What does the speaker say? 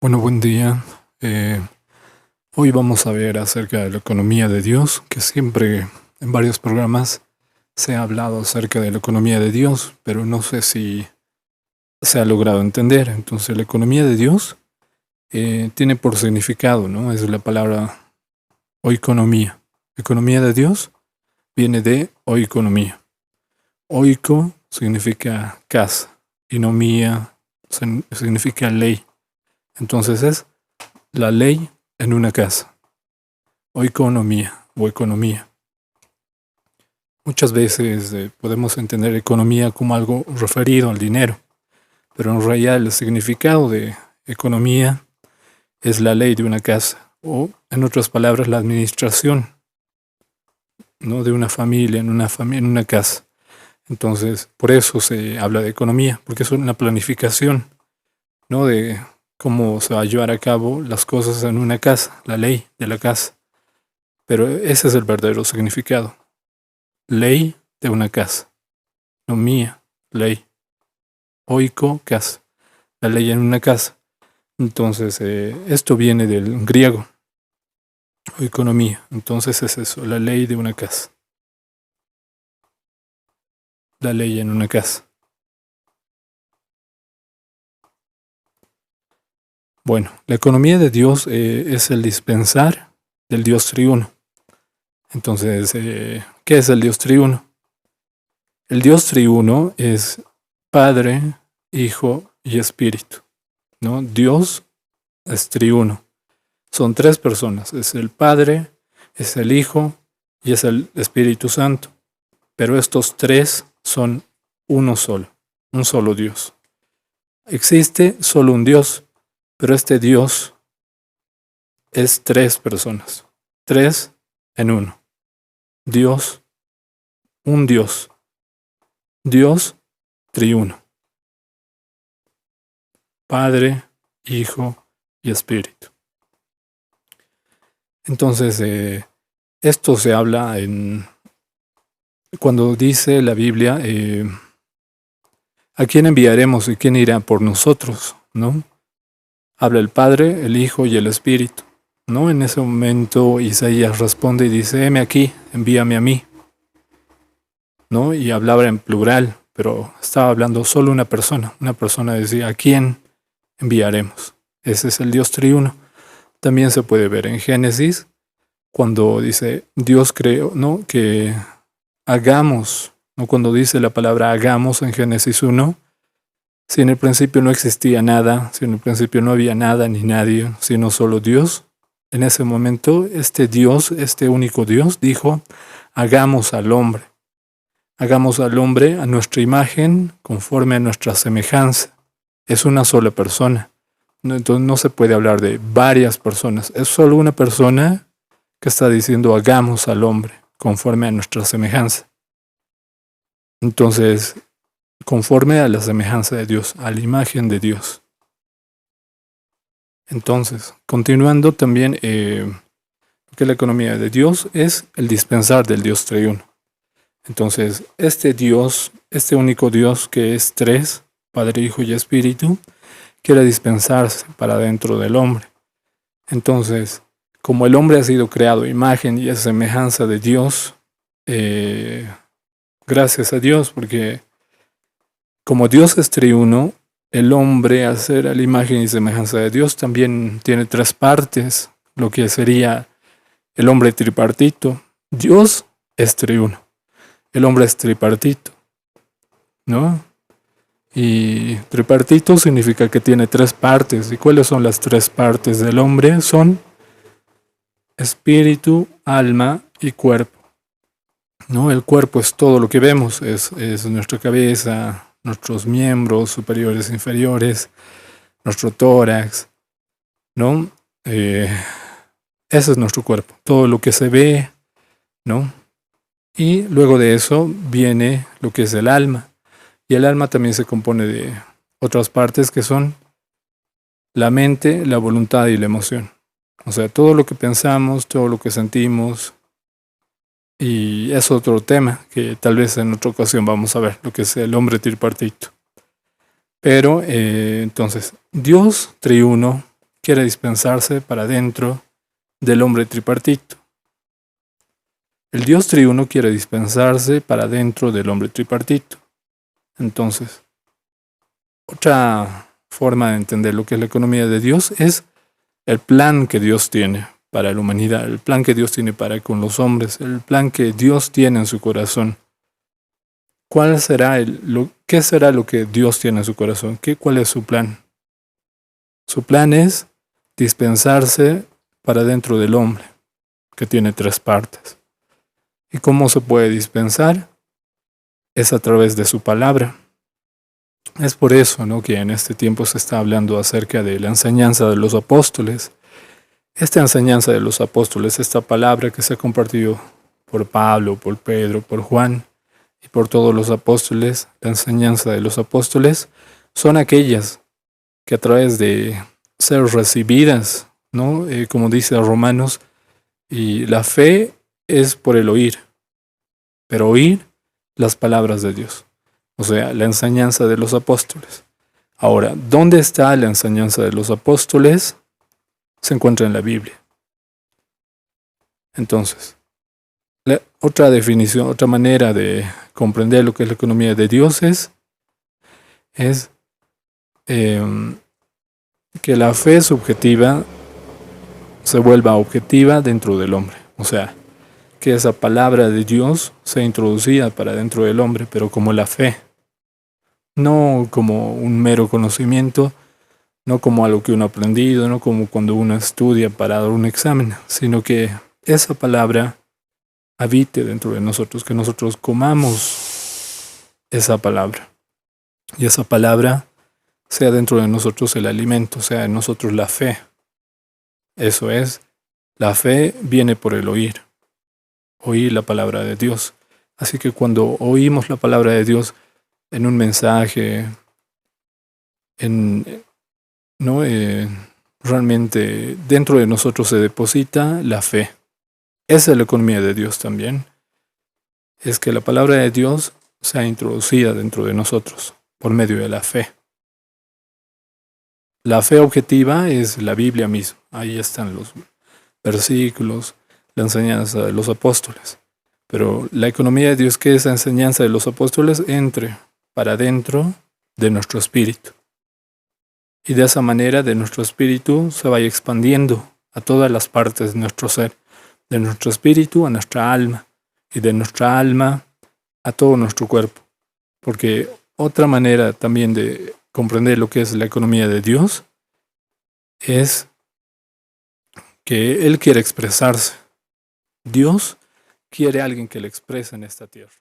Bueno, buen día. Hoy vamos a ver acerca de la economía de Dios, que siempre en varios programas se ha hablado acerca de la economía de Dios, pero no sé si se ha logrado entender. Entonces, la economía de Dios tiene por significado, ¿no? Es la palabra oikonomía. Economía de Dios viene de oikonomía. Oiko significa casa y nomía significa ley. Entonces es la ley en una casa, o economía. Muchas veces podemos entender economía como algo referido al dinero, pero en realidad el significado de economía es la ley de una casa, o en otras palabras, la administración, ¿no? De una familia, en una casa. Entonces, por eso se habla de economía, porque es una planificación, ¿no? De cómo se va a llevar a cabo las cosas en una casa, la ley de la casa. Pero ese es el verdadero significado. Ley de una casa. No mía, ley. Oiko, casa. La ley en una casa. Entonces, esto viene del griego. Oikonomía. Entonces es eso, la ley de una casa. La ley en una casa. Bueno, la economía de Dios es el dispensar del Dios triuno. Entonces, ¿qué es el Dios triuno? El Dios triuno es Padre, Hijo y Espíritu, ¿no? Dios es triuno. Son tres personas. Es el Padre, es el Hijo y es el Espíritu Santo. Pero estos tres son uno solo, un solo Dios. Existe solo un Dios, pero este Dios es tres personas. Tres en uno. Dios, un Dios. Dios triuno. Padre, Hijo y Espíritu. Entonces, esto se habla cuando dice la Biblia, ¿a quién enviaremos y quién irá por nosotros? ¿No? Habla el Padre, el Hijo y el Espíritu. ¿No? En ese momento Isaías responde y dice, heme aquí, envíame a mí. ¿No? Y hablaba en plural, pero estaba hablando solo una persona. Una persona decía, ¿a quién enviaremos? Ese es el Dios triuno. También se puede ver en Génesis, cuando dice, Dios creó, ¿no? Que hagamos, ¿no? Cuando dice la palabra hagamos en Génesis 1, si en el principio no existía nada, si en el principio no había nada ni nadie, sino solo Dios, en ese momento este Dios, este único Dios, dijo, hagamos al hombre. Hagamos al hombre a nuestra imagen, conforme a nuestra semejanza. Es una sola persona. Entonces no se puede hablar de varias personas. Es solo una persona que está diciendo hagamos al hombre, conforme a nuestra semejanza. Entonces, conforme a la semejanza de Dios, a la imagen de Dios. Entonces, continuando también, que la economía de Dios es el dispensar del Dios triuno. Entonces, este Dios, este único Dios que es tres, Padre, Hijo y Espíritu, quiere dispensarse para dentro del hombre. Entonces, como el hombre ha sido creado a imagen y a semejanza de Dios, gracias a Dios, porque como Dios es triuno, el hombre, al ser a la imagen y semejanza de Dios, también tiene tres partes, lo que sería el hombre tripartito. Dios es triuno. El hombre es tripartito, ¿no? Y tripartito significa que tiene tres partes. ¿Y cuáles son las tres partes del hombre? Son espíritu, alma y cuerpo. ¿No? El cuerpo es todo lo que vemos, es nuestra cabeza, nuestros miembros superiores e inferiores, nuestro tórax, ¿no? Ese es nuestro cuerpo, todo lo que se ve, ¿no? Y luego de eso viene lo que es el alma. Y el alma también se compone de otras partes que son la mente, la voluntad y la emoción. O sea, todo lo que pensamos, todo lo que sentimos. Y es otro tema que tal vez en otra ocasión vamos a ver, lo que es el hombre tripartito. Pero entonces, Dios triuno quiere dispensarse para dentro del hombre tripartito. El Dios triuno quiere dispensarse para dentro del hombre tripartito. Entonces, otra forma de entender lo que es la economía de Dios es el plan que Dios tiene para la humanidad, el plan que Dios tiene para con los hombres, el plan que Dios tiene en su corazón. ¿Qué será lo que Dios tiene en su corazón? ¿Cuál es su plan? Su plan es dispensarse para dentro del hombre, que tiene 3 partes. ¿Y cómo se puede dispensar? Es a través de su palabra. Es por eso, ¿no?, que en este tiempo se está hablando acerca de la enseñanza de los apóstoles. Esta enseñanza de los apóstoles, esta palabra que se ha compartido por Pablo, por Pedro, por Juan y por todos los apóstoles, la enseñanza de los apóstoles, son aquellas que a través de ser recibidas, ¿no? Como dice Romanos, y la fe es por el oír, pero oír las palabras de Dios. O sea, la enseñanza de los apóstoles. Ahora, ¿dónde está la enseñanza de los apóstoles? Se encuentra en la Biblia. Entonces, otra definición, otra manera de comprender lo que es la economía de Dios es que la fe subjetiva se vuelva objetiva dentro del hombre. O sea, que esa palabra de Dios sea introducida para dentro del hombre, pero como la fe. No como un mero conocimiento, no como algo que uno ha aprendido, no como cuando uno estudia para dar un examen, sino que esa palabra habite dentro de nosotros, que nosotros comamos esa palabra. Y esa palabra sea dentro de nosotros el alimento, sea en nosotros la fe. Eso es, la fe viene por el oír la palabra de Dios. Así que cuando oímos la palabra de Dios en un mensaje, realmente dentro de nosotros se deposita la fe. Esa es la economía de Dios también. Es que la palabra de Dios sea introducida dentro de nosotros por medio de la fe. La fe objetiva es la Biblia misma. Ahí están los versículos, la enseñanza de los apóstoles. Pero la economía de Dios, que esa enseñanza de los apóstoles entre para dentro de nuestro espíritu. Y de esa manera de nuestro espíritu se vaya expandiendo a todas las partes de nuestro ser. De nuestro espíritu a nuestra alma. Y de nuestra alma a todo nuestro cuerpo. Porque otra manera también de comprender lo que es la economía de Dios es que Él quiere expresarse. Dios quiere a alguien que le exprese en esta tierra.